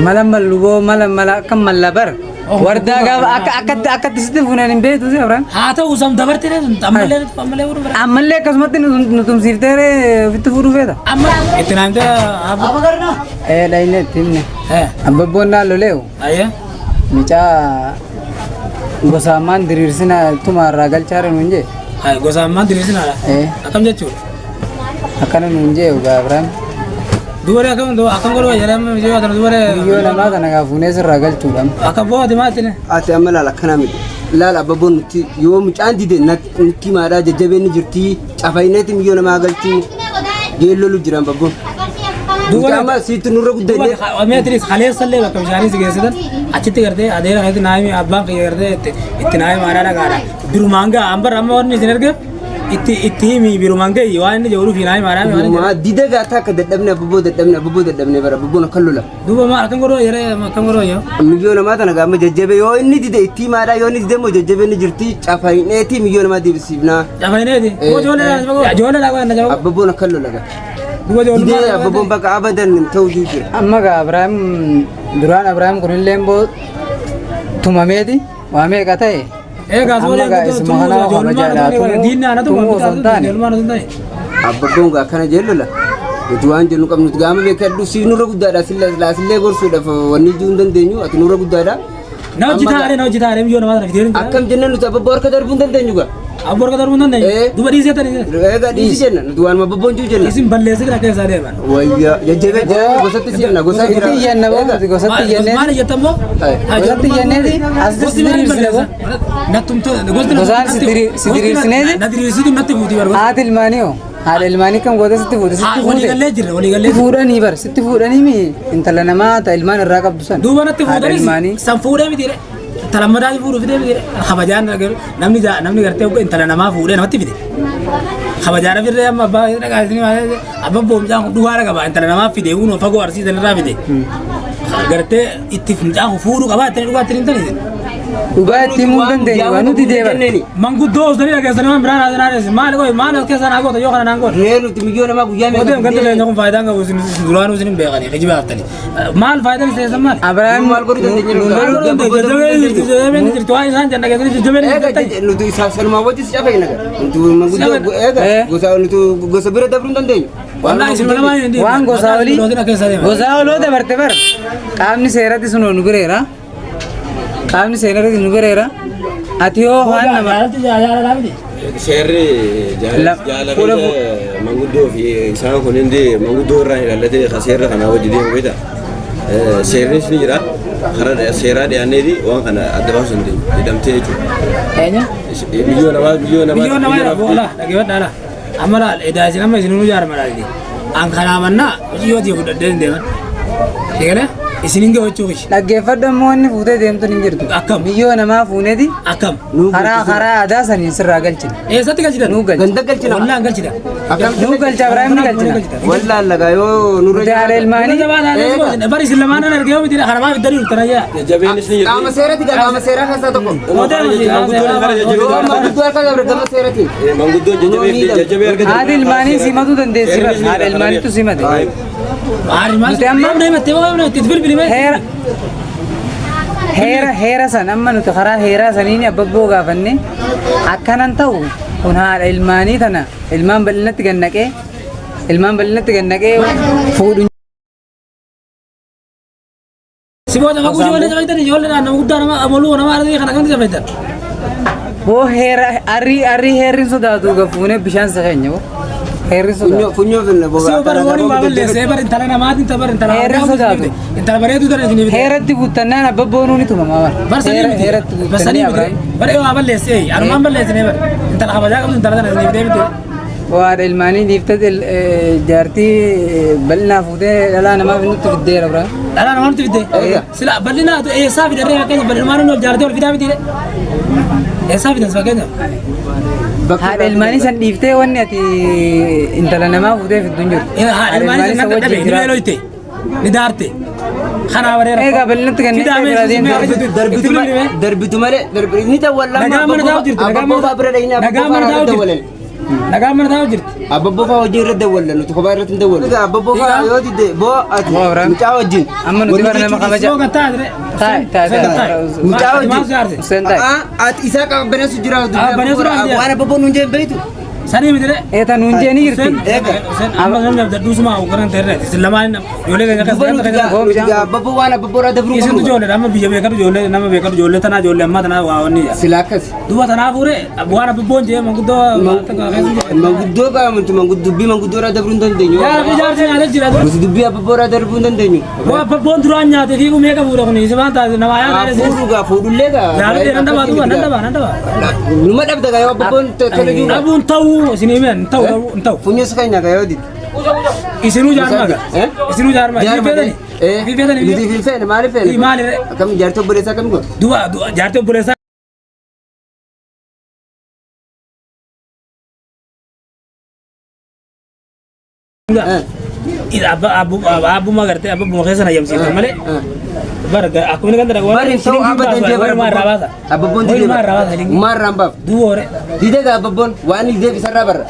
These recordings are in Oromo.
malam malubo malam malak kam malabar warda gab akat disiti funan imbe tu sih orang Hata usam dabar tere amalle uru ber. amalle kasmat nutum sirtere fitu furu feda. Itina ante apa karna? Lainnya timnya. Abbo na loleu. Ayah. Mica gosaman diri sini tuma ragal cara nunje. Gosaman diri sini ada. Akam jatuh. Akan nunje uga Abraham. Dua akam kalau jalan menjual atau dua Iyo nama kan agak funes ragal turam. Akam bawa di mana ini? Ati amal ala kanami. Lala babon ti yo mucandi de nati mara jajabe ni jurti afaina ti miyo nama galti gelo lu jiran babon. Dua ama situ nuruk de. Kami terus kalian selalu bakal jari segitu अच्छी करते आधे रहते नाई में अब्बा क्या करते इतना ही मारा ना गाड़ा बिरुमांगा अंबर हम और नहीं जिन्हें के इतनी मी बिरुमांगे युवा ने जोरू फिनाई मारा मां दीदे गाथा के दबने बब्बू बर बब्बू न खल्लुला दुबा मार कम करो यार कम करो यो मियो न माता न गा मुझे जबे यो इन्नी दीदे इतनी मारा यो इन्नी दीदे मुझे जबे नि जुर्ती चाफाई ने थी मियो न मा दी बिसिबना चाफाई ने थी वो जोले लगा ना जाओ बब्बू न खल्लुला दुबा जोले दीदे बब्बू बका अबदन तौजू के amma ga Abraham duran Abraham kunin lembo tumamedi wame kata गाजोले ismahana hamajala दिन ना ना तो santani बब्बू गा खाना जेलला Tuan jenu kam nut gama be kaddu si nura gudada sille gor su dafa wani jundan denyu at nura gudada na jitare mi yo na madana fitin akam jenna nut abba bor kadar bundan denyu ga abor kadar bundan den duba disi tani ga disi jenna tuan ma babon ju jenna isim balle se kake sare ban wayya jebe gosatti si na gosatti yenna bo gosatti yenne mana yetammo gosatti yenne di asdi sidiri silego na tum to gosar sidiri sinedi nadiri sidu natti budi bar adil maniyo adil mani kam goda sitti fude wali galle fuda ni bar sitti fuda ni mi intala nama ta ilman raqab dusan duba natti fuda sam fuda mi dire talamada fuda fide mi dire khabajan namni garte ko intala nama fuda natti fide khabajan fide amma ba daga sini abba bom jang duwara ga ba intala nama fide uno fago arsi dan ra fide garte ittifum jang fudu ga ba tan duga tin tan uba timundan de wanu di debar manguddo usani ga sana brana adana mal ke sana go to yo kana nango nenu timiyo na ma guya me odem gante le ngom fayda nga usin dulanu usin be gani khijiba aftali mal fayda se zaman Abraham mal gori den denyu jabe to ay san janna ga jabe nu tu isa salma wati si afa inaga tu manguddo ega gosa nu tu gosa bira dabrun den denyu wallahi simama indi wan gosawli gosawlo de barte bar kamni serati suno nugrera kamni serati nugrera atiyo han nama Sherry jala manguddo fi isaan kun indi manguddo irraa ilaallatee kaseerra kana hojii deemu beekta. Sherryis ni jira karaa seeraa dhiyaanneeti waan kana adda baasuu hin deemu jedhamtee jechuudha. enya biyyoo namaa boola dhageeffadhaadha amala edaasin amma isin nu jaarmadha jedhe an kanaa mannaa biyyoo tii fudhadhee hin deeman eegale isinin gahachuu kishi dhaggeeffadhu ammoo inni fuutee deemtu hin jirtu akkam biyyoo namaa fuuneti akkam karaa aadaa saniin sirraa galchina eessatti galchitan nuu galcha ganda galchina wallaan galchita nuu galcha Abraham ni galchina walla laga yo nurra daala ilmaanii bari isin lamaanan argee miti haramaa fiddanii ultanayyaa Jajjabeenis ni jirti. qaama seerati qaama seeraa keessaa tokko manguddo harka gabre gama seerati Manguddoo jajjabee argate. haati ilmaanii simatu dandeessi bar haadha ilmaaniitu simate nuti amma heera san amma nuti karaa heeraa saniin abbabboo gaafanne akkanan ta'u kun haadha ilmaanii tana ilmaan bal'inatti gannaqee fuudhu siboota faguu ijoollee jabaitan ijoollee nama guddaa nama amaluu nama aradii kana kamti jabaitan boo heera arrii heerri sodaatu gafuune bishaan sakeenya boo heerri sodaatu funyo finne boga sibo bara woni baballe se bara intala namaatin ta bara intala heerri sodaatu intala bareedu dana isini heeratti guuttannaan abbabboonuu ni tumama bar heeratti guuttannii Abraham bara yoo baballe se anumaan balle se ne bara intala habajaa qabdu intala dana isini deemte waadha ilmaanii dhiiftee jaartii bal'inaa fuutee dhalaa namaaf nutti fiddeera Abraham dhala namaa nutti fidde sila bal'inaa eessaa fidarree fakkeenya bal'inaan ol jaartee ol fidaa miti eessaa fidan fakkeenya haadha ilmaanii san dhiiftee wanni ati intala namaa fuutee fiddu hin jirtu haadha ilmaanii san dhabe ni beeloyte ni daarte kanaa bareera eegaa bal'inatti kan darbitu male ni tawalla nagaa mana daawut jirti nagaa mana daawut nagaa mana taa'u jirti. Abbaboo fa'aa hojii irra dawwalla nuti kophaa irratti hin dawwallu. Abbaboo fa'aa yoo dide boo ati mucaa wajjin. Amma nuti bara nama kabaja. Soo kan taa'e dire. Taa'e. Mucaa wajjin. Sen taa'e. Ati isaa qabaneesu jira. Baneesu jira. Waan abbaboo nuun jeen beeytu. Sanii miti dire. Eta nuun jeeni jirti. Sen amma namni dadduusuma ugaran ta'e isin lamaan ijoollee keenya akkasii. Abbaboo waan abbaboo irraa dabruu Isin ijoollee amma biyya beekatu ijoollee nama beekatu ijoollee tanaa ijoollee ammaa tanaa waa wanni. Silaa akkas. Duuba tanaa fuure waan abbabboon jee manguddoo. Manguddoo qaamtu dubbii manguddoo irraa dabruu hin dandeenyu. Yaa rabbi jaarsi nyaatee jira. Nuti dubbii abbaboo irraa darbuu hin dandeenyu. Waa abbabboon duraan nyaatee fi gumee qabuudha kun isa waan taate nama yaa taate. Fuudhugaa fuudhullee gaa. Yaaluu nan dabaa duuba nan dabaa. Numa dhabda gaa yoo abbabboon tole jiru. Dhabuun ta'uu isin himeen ta'uu ta'uu. Funyoo keenya gaa yoo dide. Isinuu jaarmaga. Isinuu jaarmaga. Fi feetani. Nuti fi feene maaliif feene? Maali re. Akkam jaartii obboleessaa akkam godhu? Duuba jaartii obboleessaa. Abbuma gartee abbuma keessa na yamsiifta malee. Barga akkuma kan dalagu. Bari ta'uu abadan jee bara rabaasa. Abbabboon dide maal rambaaf? Duwore. Dide gaa abbabboon waan ni deebi sarara barra.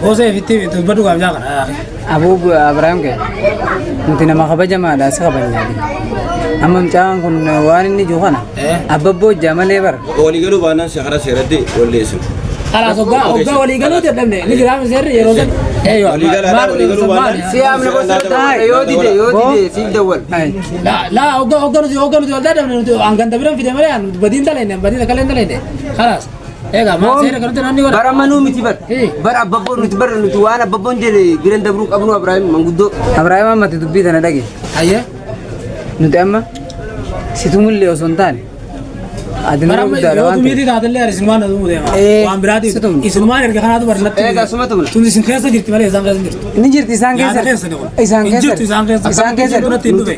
Gosee fitti badu gaaf jaa kana. Abu Abraham ke. Nuti nama kabajamaadha si kabajnaadhi. Amma mucaan kun waan inni jiru kana. Abbabboo jamalee bara. Waliigaluu baanaan shahara seeratti walleessu. Alaas oggaa waliigaluu jedhamne ni jiraame seerri yeroo san. Waliigaluu baanaan. Si amna bosa yoo dide si dawwal. Laa oggaa nuti waldaa dhabne nuti hanganta biran fide malee badiin dalaine badiin kaleen dalaine. Kalaas. Egaa maa seera kanuti nanni godha. Bara manuu miti bar. Bara abbabboon nuti bara nuti waan abbabboon jedhe biran dabruu qabnu Abrahaam manguddoo. Abrahaam ammatti dubbii tana dhage. Ayyee. Nuti amma situ mullee osoo hin taane. Adina guddaadha waan ta'eef. Yoo taatellee isin waan aduu deema. Waan biraati isumaan erga kanaatu barnatti. Egaa suma tumna. Tun isin keessa jirti malee isaan keessa jirti. Ni jirti isaan keessa. Isaan keessa. Isaan keessa.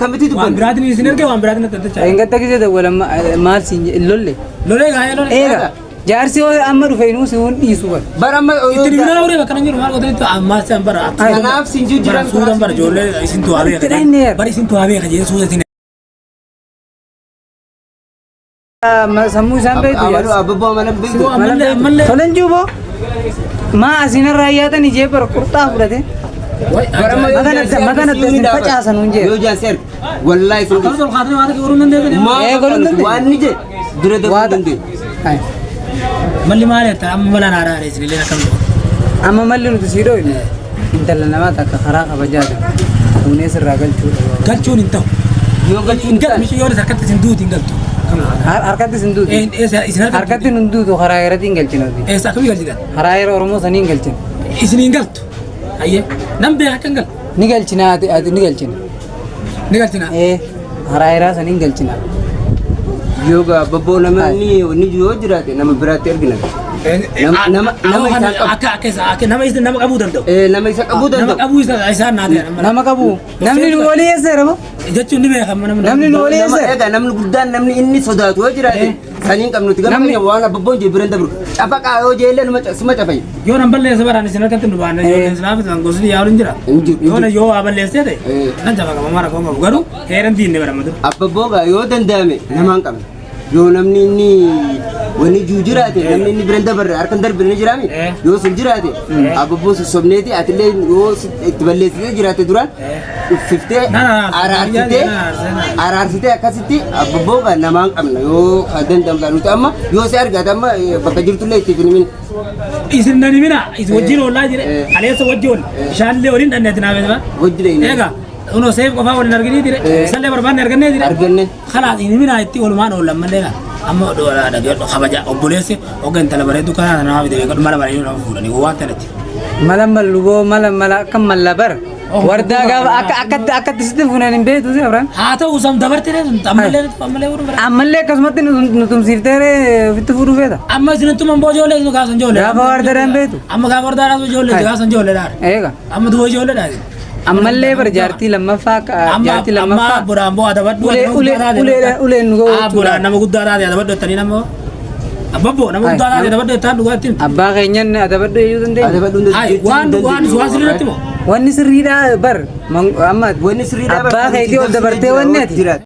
Kamitti dubban. Waan biraati isin erga waan biraati natti adda. Engatta gisee dawwala maal siin lolle. Lolee gaa'ee lolee. Eega. Jaarsi amma dhufe inuu si hun dhiisu bar. Bara amma itti dibinaa uree bakka nan jiru maal godhanitti ammaa san bara. Kanaaf sinjuu jiran. Suuraan bara ijoollee isin tu'aa beeka. Bara isin tu'aa beeka jee suuta isin. Sammuu isaan beektu Abaluu abbaboo malan beektu. Tolan juuboo maa asinarraa yaatan ijee bara qurxaa fudhate. Makanatti facaasan hunjee. Yoo jaan seer wallaahi sun. Akkasumas ol kaatanii waan akka goruu nan deebiin. Waan ni je dura dabruu dandeenyu. Malli maali akka amma mala naaraa reessi illee akkam ta'u. Amma malli nuti siidoo intala namaa takka karaa kabajaadha. Fuunee sirraa galchuudha. Galchuun hin ta'u. Yoo galchuun hin ta'u. Yoo harkatti isin duuti hin galtu. Harkatti isin duuti. Harkatti nun duutu karaa irratti hin galchinu. Eessa akkamii galchitan? Karaa yeroo Oromoo sanii hin galchinu. Isin hin galtu. Ayyee nam beekaa kan galu. Ni galchina ati ni galchina. Ni galchina. Karaa yeroo sanii hin galchina. Yoo abbaboo namni yoo jiraate nama biraatti ergina. Nama isa nama qabuu danda'u. Nama isa qabuu danda'u. Nama qabuu isaan naatee. Nama qabuu. Namni nu walii eesseera moo? Jechuun ni beekama namni nu walii eesseera. Egaa namni guddaan namni inni sodaatu yoo jiraate saniin qabnuti gama keenya waan abbabboon jee biran dabru. Cafaqaa yoo jeellee suma cafayya. Yoo nan balleessa baraan isin harkatti nu baanne yoo islaaf tan gosni yaaluun jira. Yoo waa balleessee ta'e nan cafaqama mara kooma garuu heeran diinne baramatu. Abbabboo gaa yoo danda'ame namaan qabna. Yoo namni inni wani juu jiraate namni inni biran dabarre harkan darbe ni jiraami yoo sun jiraate abbabboo sobneeti atillee yoo itti balleessitee jiraate duraan uffiftee araarsitee akkasitti abbabboo gaa namaan qabna yoo danda'amta nuti amma yoo si argate amma bakka jirtullee itti finimini. Isin nan himina isin wajjin oolaa jire aleessa wajji ool bishaanillee waliin dhanneetti naa beekama. Wajji dha eega uno seef qofaa waliin arginii dire isallee barbaanne argannee dire. Arganne. Kanaaf hin himina itti walumaan oolan mallee gaa. Amma dhaggeeffadhu kabaja obboleessi hoggan intala bareedduu kana nama fide beekadhu mala bareedduu nama fuudhanii waan ta'etti. Mala malluboo mala akka malla bara. Wardaa gaafa akkatti sitti fuunan hin beektu si Abraham. Haa ta'u sam dabartee ammallee fuudhu bara. Ammallee akkasumatti nu tumsiiftee ofitti fuudhuu feeta. Amma isinittu manboo ijoollee nu gaasan ijoollee. Gaafa wardaadhaan beektu. Amma gaafa wardaadhaan ijoollee gaasan ijoollee dhaara. Eega. Amma duwwaa ijoollee dhaara. Ammallee bara jaartii lammaffaa jaartii lammaffaa. Amma buraan boo adabadhu. Uleen nu ga'u. Buraan nama guddaa taate adabadhu jettanii nama. Abbabbo nama guddaa taate adabadhu jettaan dhugaatti. Abbaa keenyan adabadhu eeyyuu dandeenya. Adabadhu waan sirriitti moo. Wanni sirriidhaa bar amma wanni sirriidhaa abbaa keetii ol dabartee wanni ati.